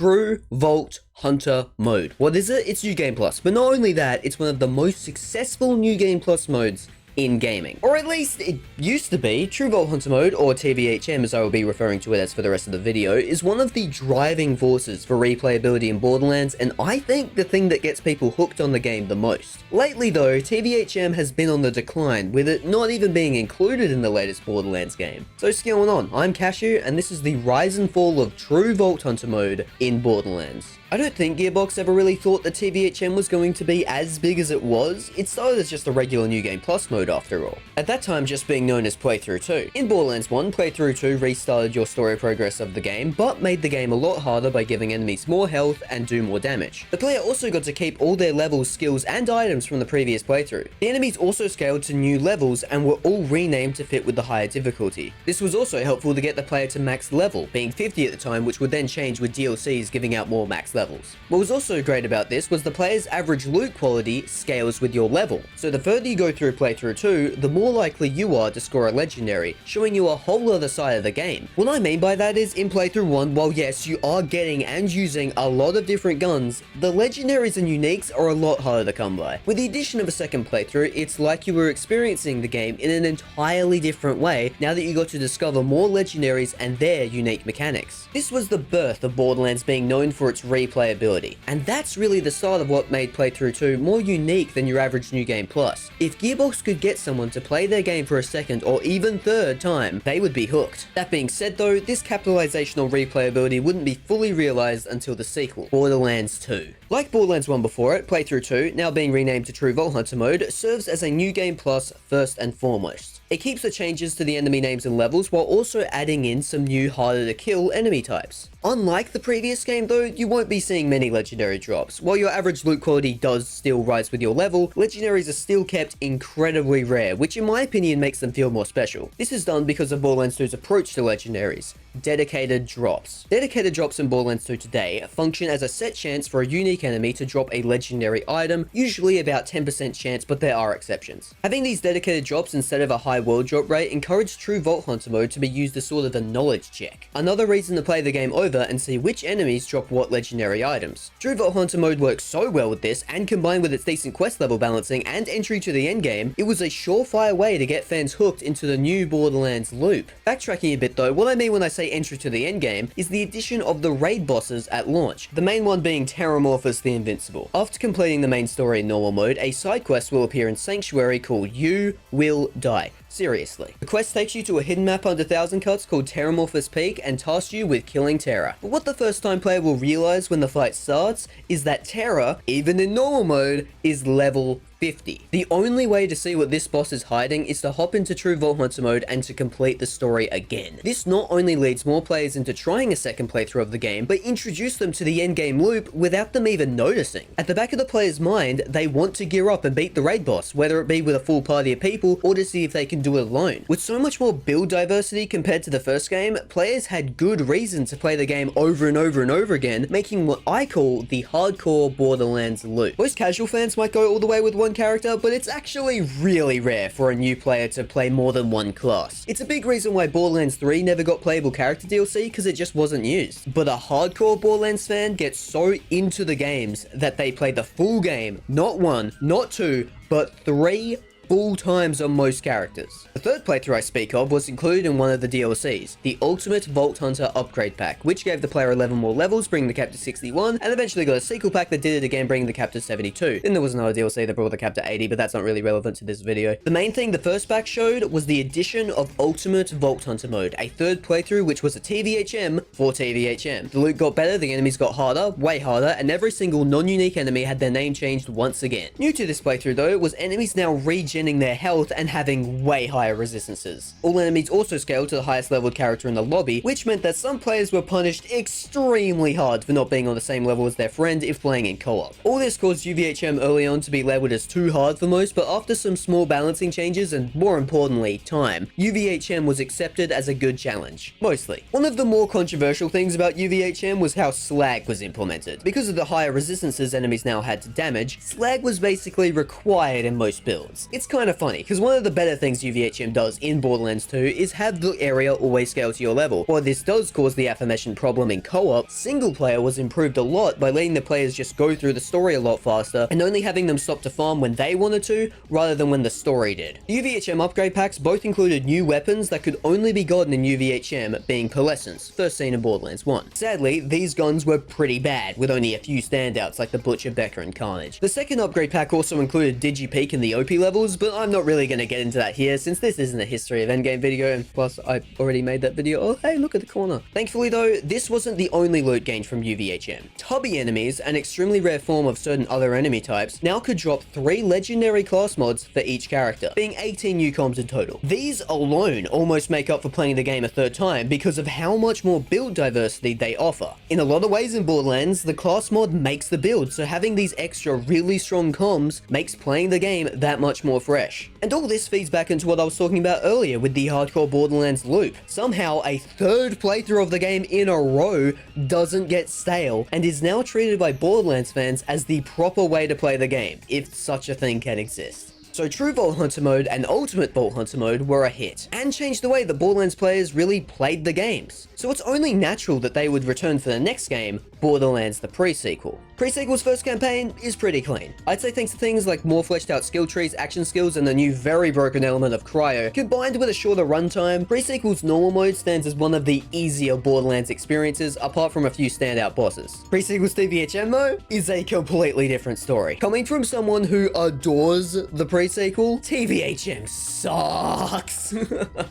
True Vault Hunter mode. What is it? It's New Game Plus. But not only that, it's one of the most successful New Game Plus modes in gaming. Or at least it used to be. True Vault Hunter mode, or TVHM as I will be referring to it as for the rest of the video, is one of the driving forces for replayability in Borderlands, and I think the thing that gets people hooked on the game the most. Lately though, TVHM has been on the decline, with it not even being included in the latest Borderlands game. So what's going on? I'm Cashew, and this is the rise and fall of True Vault Hunter mode in Borderlands. I don't think Gearbox ever really thought that TVHM was going to be as big as it was. It started as just a regular New Game Plus mode after all. At that time just being known as Playthrough 2. In Borderlands 1, Playthrough 2 restarted your story progress of the game, but made the game a lot harder by giving enemies more health and do more damage. The player also got to keep all their levels, skills, and items from the previous playthrough. The enemies also scaled to new levels and were all renamed to fit with the higher difficulty. This was also helpful to get the player to max level, being 50 at the time, which would then change with DLCs giving out more max levels. What was also great about this was the player's average loot quality scales with your level. So the further you go through Playthrough 2, the more likely you are to score a legendary, showing you a whole other side of the game. What I mean by that is, in Playthrough 1, while yes, you are getting and using a lot of different guns, the legendaries and uniques are a lot harder to come by. With the addition of a second playthrough, it's like you were experiencing the game in an entirely different way now that you got to discover more legendaries and their unique mechanics. This was the birth of Borderlands being known for its replayability. And that's really the start of what made Playthrough 2 more unique than your average New Game Plus. If Gearbox could get someone to play their game for a second or even third time, they would be hooked. That being said though, this capitalization on replayability wouldn't be fully realized until the sequel, Borderlands 2. Like Borderlands 1 before it, Playthrough 2, now being renamed to True Vault Hunter mode, serves as a New Game Plus first and foremost. It keeps the changes to the enemy names and levels while also adding in some new harder to kill enemy types. Unlike the previous game though, you won't be seeing many legendary drops. While your average loot quality does still rise with your level, legendaries are still kept incredibly rare, which in my opinion makes them feel more special. This is done because of Borderlands 2's approach to legendaries. Dedicated drops. Dedicated drops in Borderlands 2 today function as a set chance for a unique enemy to drop a legendary item, usually about 10% chance, but there are exceptions. Having these dedicated drops instead of a high world drop rate encouraged True Vault Hunter mode to be used as sort of a knowledge check. Another reason to play the game over and see which enemies drop what legendary items. True Vault Hunter mode works so well with this, and combined with its decent quest level balancing and entry to the endgame, it was a surefire way to get fans hooked into the new Borderlands loop. Backtracking a bit though, what I mean when I say entry to the endgame is the addition of the raid bosses at launch, the main one being Terramorphous the Invincible. After completing the main story in normal mode, a side quest will appear in Sanctuary called You Will Die. Seriously. The quest takes you to a hidden map under Thousand Cuts called Terramorphous Peak and tasks you with killing Terra. But what the first time player will realize when the fight starts is that Terra, even in normal mode, is level 50. The only way to see what this boss is hiding is to hop into True Vault Hunter mode and to complete the story again. This not only leads more players into trying a second playthrough of the game, but introduce them to the endgame loop without them even noticing. At the back of the player's mind, they want to gear up and beat the raid boss, whether it be with a full party of people or to see if they can do it alone. With so much more build diversity compared to the first game, players had good reason to play the game over and over and over again, making what I call the hardcore Borderlands loop. Most casual fans might go all the way with one character, but it's actually really rare for a new player to play more than one class. It's a big reason why Borderlands 3 never got playable character DLC, because it just wasn't used. But a hardcore Borderlands fan gets so into the games that they play the full game, not one, not two, but 3 full times on most characters. The third playthrough I speak of was included in one of the DLCs, the Ultimate Vault Hunter Upgrade Pack, which gave the player 11 more levels, bringing the cap to 61, and eventually got a sequel pack that did it again, bringing the cap to 72. Then there was another DLC that brought the cap to 80, but that's not really relevant to this video. The main thing the first pack showed was the addition of Ultimate Vault Hunter mode, a third playthrough which was a TVHM for TVHM. The loot got better, the enemies got harder, way harder, and every single non-unique enemy had their name changed once again. New to this playthrough though was enemies now regening their health and having way higher resistances. All enemies also scaled to the highest leveled character in the lobby, which meant that some players were punished extremely hard for not being on the same level as their friend if playing in co-op. All this caused UVHM early on to be labeled as too hard for most, but after some small balancing changes and more importantly, time, UVHM was accepted as a good challenge. Mostly. One of the more controversial things about UVHM was how slag was implemented. Because of the higher resistances enemies now had to damage, slag was basically required in most builds. It's kind of funny, because one of the better things TVHM does in Borderlands 2 is have the area always scale to your level. While this does cause the aforementioned problem in co-op, single player was improved a lot by letting the players just go through the story a lot faster and only having them stop to farm when they wanted to, rather than when the story did. The UVHM upgrade packs both included new weapons that could only be gotten in UVHM, being Pearlescence, first seen in Borderlands 1. Sadly, these guns were pretty bad, with only a few standouts like the Butcher, Becker, and Carnage. The second upgrade pack also included Digi-Peak and the OP levels, but I'm not really going to get into that here since this isn't a history of endgame video, and plus I already made that video. Oh hey, look at the corner. Thankfully though, this wasn't the only loot gained from UVHM. Tubby enemies, an extremely rare form of certain other enemy types, now could drop 3 legendary class mods for each character, being 18 new comms in total. These alone almost make up for playing the game a third time because of how much more build diversity they offer. In a lot of ways in Borderlands, the class mod makes the build, so having these extra really strong comms makes playing the game that much more fresh. And all this feeds back into what I was talking about earlier with the hardcore Borderlands loop. Somehow a third playthrough of the game in a row doesn't get stale and is now treated by Borderlands fans as the proper way to play the game, if such a thing can exist. So True Vault Hunter mode and Ultimate Vault Hunter mode were a hit, and changed the way that Borderlands players really played the games. So it's only natural that they would return for the next game, Borderlands The Pre-Sequel. Pre-Sequel's first campaign is pretty clean. I'd say thanks to things like more fleshed out skill trees, action skills, and the new very broken element of cryo, combined with a shorter runtime, Pre-Sequel's normal mode stands as one of the easier Borderlands experiences, apart from a few standout bosses. Pre-Sequel's TVHM mode is a completely different story. Coming from someone who adores the Pre-Sequel, TVHM sucks.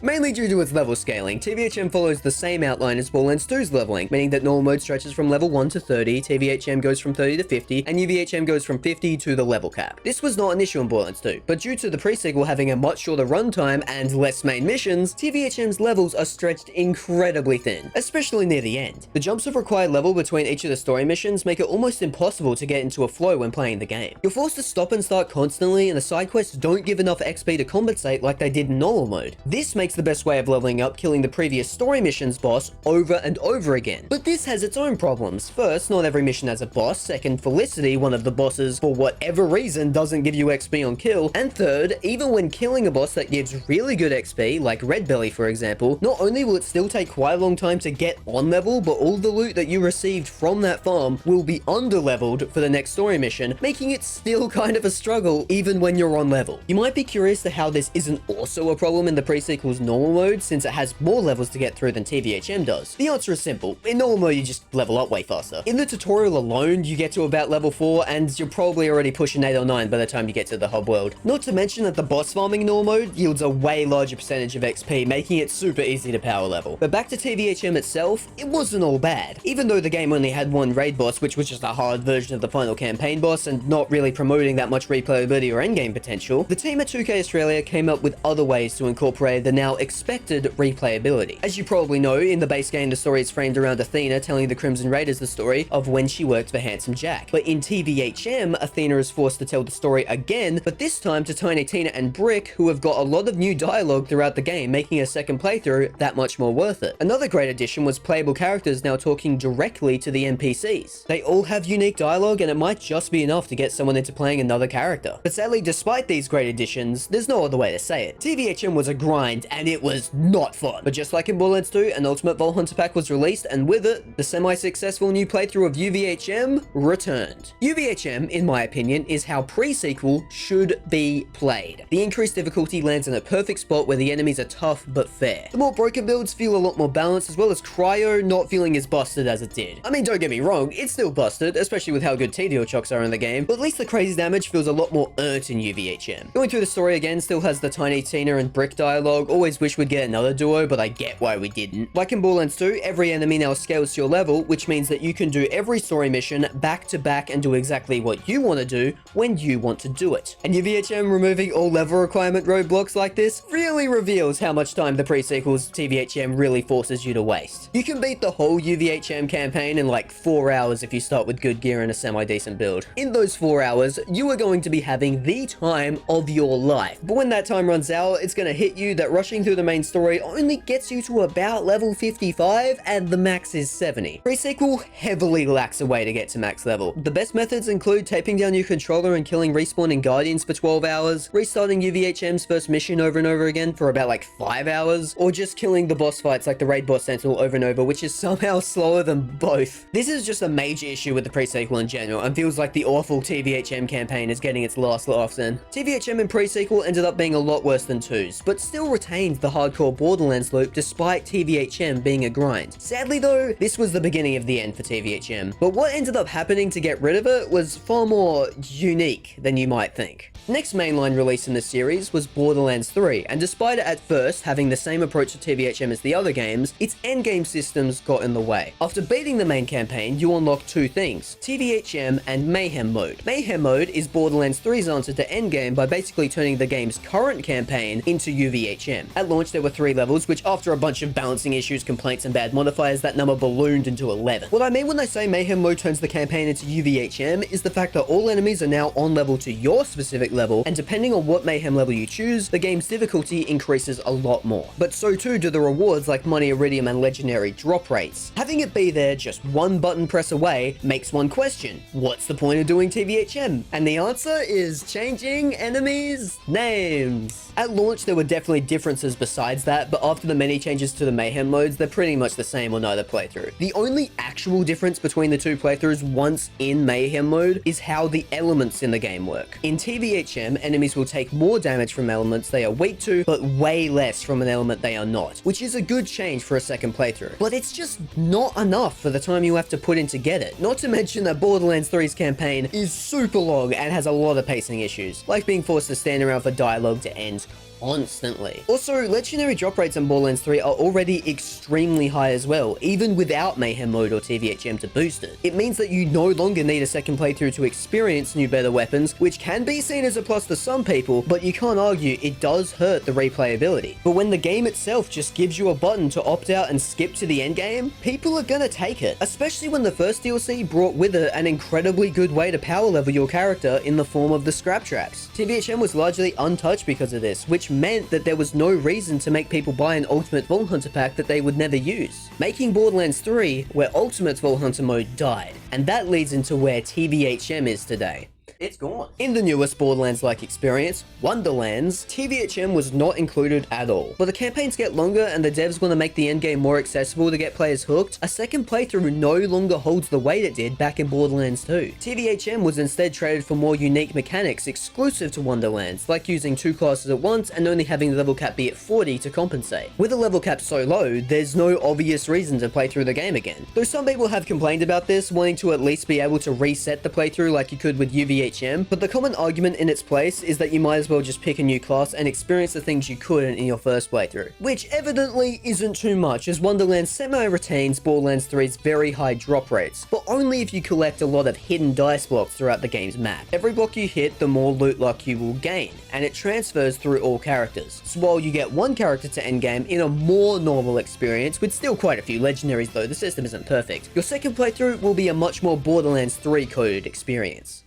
Mainly due to its level scaling, TVHM follows the same outline as Borderlands 2's leveling, meaning that normal mode stretches from level 1 to 30, TVHM goes from 30 to 50, and UVHM goes from 50 to the level cap. This was not an issue in Borderlands 2, but due to the Pre-Sequel having a much shorter runtime and less main missions, TVHM's levels are stretched incredibly thin, especially near the end. The jumps of required level between each of the story missions make it almost impossible to get into a flow when playing the game. You're forced to stop and start constantly, and the side quests don't give enough XP to compensate like they did in normal mode. This makes the best way of leveling up killing the previous story mission's boss over and over again. But this has its own problems. First, not every mission has a boss. Second, Felicity, one of the bosses, for whatever reason doesn't give you XP on kill. And third, even when killing a boss that gives really good XP, like Red Belly for example, not only will it still take quite a long time to get on level, but all the loot that you received from that farm will be under leveled for the next story mission, making it still kind of a struggle even when you're on level. You might be curious to how this isn't also a problem in the Pre-Sequel's normal mode, since it has more levels to get through than TVHM does. The answer is simple. In normal mode, you just level up way faster. In the tutorial alone, you get to about level 4, and you're probably already pushing 8 or 9 by the time you get to the hub world. Not to mention that the boss farming in normal mode yields a way larger percentage of XP, making it super easy to power level. But back to TVHM itself, it wasn't all bad. Even though the game only had one raid boss, which was just a hard version of the final campaign boss, and not really promoting that much replayability or endgame potential, the team at 2K Australia came up with other ways to incorporate the now expected replayability. As you probably know, in the base game, the story is framed around Athena telling the Crimson Raiders the story of when she worked for Handsome Jack. But in TVHM, Athena is forced to tell the story again, but this time to Tiny Tina and Brick, who have got a lot of new dialogue throughout the game, making a second playthrough that much more worth it. Another great addition was playable characters now talking directly to the NPCs. They all have unique dialogue, and it might just be enough to get someone into playing another character. But sadly, despite these great additions, there's no other way to say it. TVHM was a grind, and it was not fun. But just like in Borderlands 2, an Ultimate Vault Hunter pack was released, and with it, the semi-successful new playthrough of UVHM returned. UVHM, in my opinion, is how Pre-Sequel should be played. The increased difficulty lands in a perfect spot where the enemies are tough but fair. The more broken builds feel a lot more balanced, as well as Cryo not feeling as busted as it did. I mean, don't get me wrong, it's still busted, especially with how good TDO chocks are in the game, but at least the crazy damage feels a lot more earned in UVHM. Going through the story again still has the Tiny Tina and Brick dialogue. Always wish we'd get another duo, but I get why we didn't. Like in Borderlands 2, every enemy now scales to your level, which means that you can do every story mission back to back and do exactly what you want to do when you want to do it. And UVHM removing all level requirement roadblocks like this really reveals how much time the Pre-Sequel's TVHM really forces you to waste. You can beat the whole UVHM campaign in like 4 hours if you start with good gear and a semi-decent build. In those 4 hours, you are going to be having the time time of your life. But when that time runs out, it's gonna hit you that rushing through the main story only gets you to about level 55 and the max is 70. Pre-Sequel heavily lacks a way to get to max level. The best methods include taping down your controller and killing respawning guardians for 12 hours, restarting UVHM's first mission over and over again for about like 5 hours, or just killing the boss fights like the raid boss Sentinel over and over, which is somehow slower than both. This is just a major issue with the Pre-Sequel in general, and feels like the awful TVHM campaign is getting its last laughs in. TVHM and Pre-Sequel ended up being a lot worse than 2's, but still retained the hardcore Borderlands loop despite TVHM being a grind. Sadly though, this was the beginning of the end for TVHM, but what ended up happening to get rid of it was far more unique than you might think. Next mainline release in the series was Borderlands 3, and despite it at first having the same approach to TVHM as the other games, its endgame systems got in the way. After beating the main campaign, you unlock two things, TVHM and Mayhem Mode. Mayhem Mode is Borderlands 3's answer to endgame by basically turning the game's current campaign into UVHM. At launch there were 3 levels, which after a bunch of balancing issues, complaints and bad modifiers, that number ballooned into 11. What I mean when I say Mayhem Mode turns the campaign into UVHM is the fact that all enemies are now on level to your specific level, and depending on what Mayhem level you choose, the game's difficulty increases a lot more. But so too do the rewards like money, iridium and legendary drop rates. Having it be there just one button press away makes one question, what's the point of doing TVHM? And the answer is changing enemies' names. At launch there were definitely differences besides that, but after the many changes to the Mayhem modes, they're pretty much the same on either playthrough. The only actual difference between the two playthroughs once in Mayhem mode is how the elements in the game work. In TVHM, enemies will take more damage from elements they are weak to, but way less from an element they are not, which is a good change for a second playthrough. But it's just not enough for the time you have to put in to get it. Not to mention that Borderlands 3's campaign is super long and has a lot of pacing issues, like being forced to stand around for dialogue to end constantly. Also, legendary drop rates in Borderlands 3 are already extremely high as well, even without Mayhem mode or TVHM to boost it. It means that you no longer need a second playthrough to experience new better weapons, which can be seen as a plus to some people, but you can't argue it does hurt the replayability. But when the game itself just gives you a button to opt out and skip to the end game, people are gonna take it, especially when the first DLC brought with it an incredibly good way to power level your character in the form of the scrap traps. TVHM was largely untouched because of this, which meant that there was no reason to make people buy an Ultimate Vault Hunter pack that they would never use, making Borderlands 3 where Ultimate Vault Hunter mode died, and that leads into where TVHM is today. It's gone. In the newest Borderlands-like experience, Wonderlands, TVHM was not included at all. But the campaigns get longer and the devs want to make the endgame more accessible to get players hooked, a second playthrough no longer holds the weight it did back in Borderlands 2. TVHM was instead traded for more unique mechanics exclusive to Wonderlands, like using 2 classes at once and only having the level cap be at 40 to compensate. With a level cap so low, there's no obvious reason to play through the game again. Though some people have complained about this, wanting to at least be able to reset the playthrough like you could with UVHM, but the common argument in its place is that you might as well just pick a new class and experience the things you couldn't in your first playthrough. Which evidently isn't too much, as Wonderlands semi-retains Borderlands 3's very high drop rates, but only if you collect a lot of hidden dice blocks throughout the game's map. Every block you hit, the more loot luck you will gain, and it transfers through all characters. So while you get one character to endgame in a more normal experience, with still quite a few legendaries though, the system isn't perfect, your second playthrough will be a much more Borderlands 3 coded experience.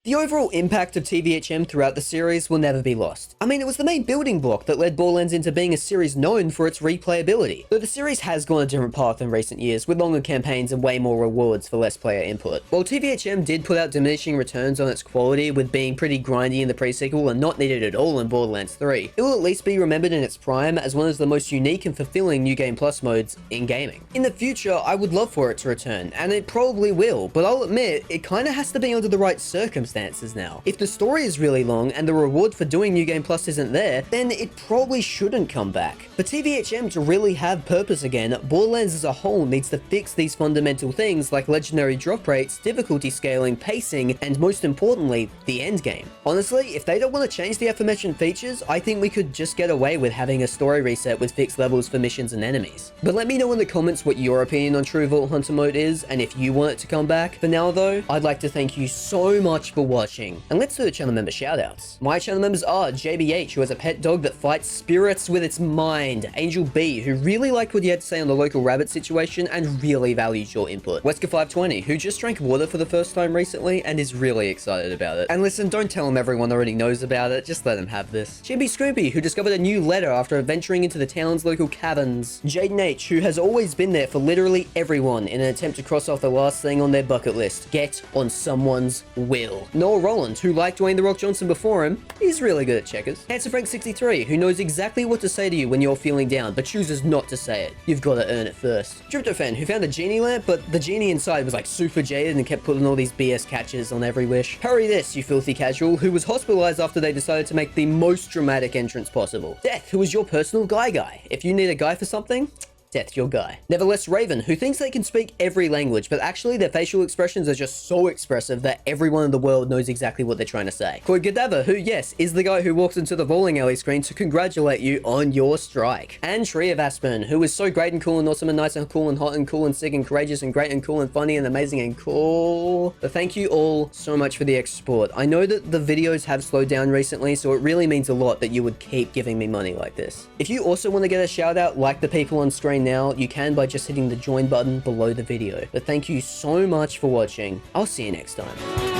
The overall impact of TVHM throughout the series will never be lost. I mean, it was the main building block that led Borderlands into being a series known for its replayability. Though the series has gone a different path in recent years, with longer campaigns and way more rewards for less player input. While TVHM did put out diminishing returns on its quality, with being pretty grindy in the pre-sequel and not needed at all in Borderlands 3, it will at least be remembered in its prime as one of the most unique and fulfilling New Game Plus modes in gaming. In the future, I would love for it to return, and it probably will, but I'll admit, it kinda has to be under the right circumstances now. If the story is really long and the reward for doing New Game Plus isn't there, then it probably shouldn't come back. For TVHM to really have purpose again, Borderlands as a whole needs to fix these fundamental things like legendary drop rates, difficulty scaling, pacing, and most importantly, the endgame. Honestly, if they don't want to change the aforementioned features, I think we could just get away with having a story reset with fixed levels for missions and enemies. But let me know in the comments what your opinion on True Vault Hunter mode is, and if you want it to come back. For now though, I'd like to thank you so much for for watching. And let's do the channel member shoutouts. My channel members are JBH, who has a pet dog that fights spirits with its mind. Angel B, who really liked what you had to say on the local rabbit situation and really values your input. Wesker520, who just drank water for the first time recently and is really excited about it. And listen, don't tell him everyone already knows about it, just let him have this. Chibi Scooby, who discovered a new letter after venturing into the town's local caverns. Jaden H, who has always been there for literally everyone in an attempt to cross off the last thing on their bucket list. Get on someone's will. Noah Roland, who liked Dwayne The Rock Johnson before him, he's really good at checkers. Handsome Frank 63, who knows exactly what to say to you when you're feeling down, but chooses not to say it. You've got to earn it first. Tryptophan, who found a genie lamp, but the genie inside was like super jaded and kept putting all these BS catches on every wish. Hurry this, you filthy casual, who was hospitalized after they decided to make the most dramatic entrance possible. Death, who is your personal guy. If you need a guy for something, Death's your guy. Nevertheless Raven, who thinks they can speak every language, but actually their facial expressions are just so expressive that everyone in the world knows exactly what they're trying to say. Koi Gadaver, who, yes, is the guy who walks into the bowling alley screen to congratulate you on your strike. And Tree of Aspen, who is so great and cool and awesome and nice and cool and hot and cool and sick and courageous and great and cool and funny and amazing and cool. But thank you all so much for the extra support. I know that the videos have slowed down recently, so it really means a lot that you would keep giving me money like this. If you also want to get a shout out like the people on screen now, you can by just hitting the join button below the video. But thank you so much for watching. I'll see you next time.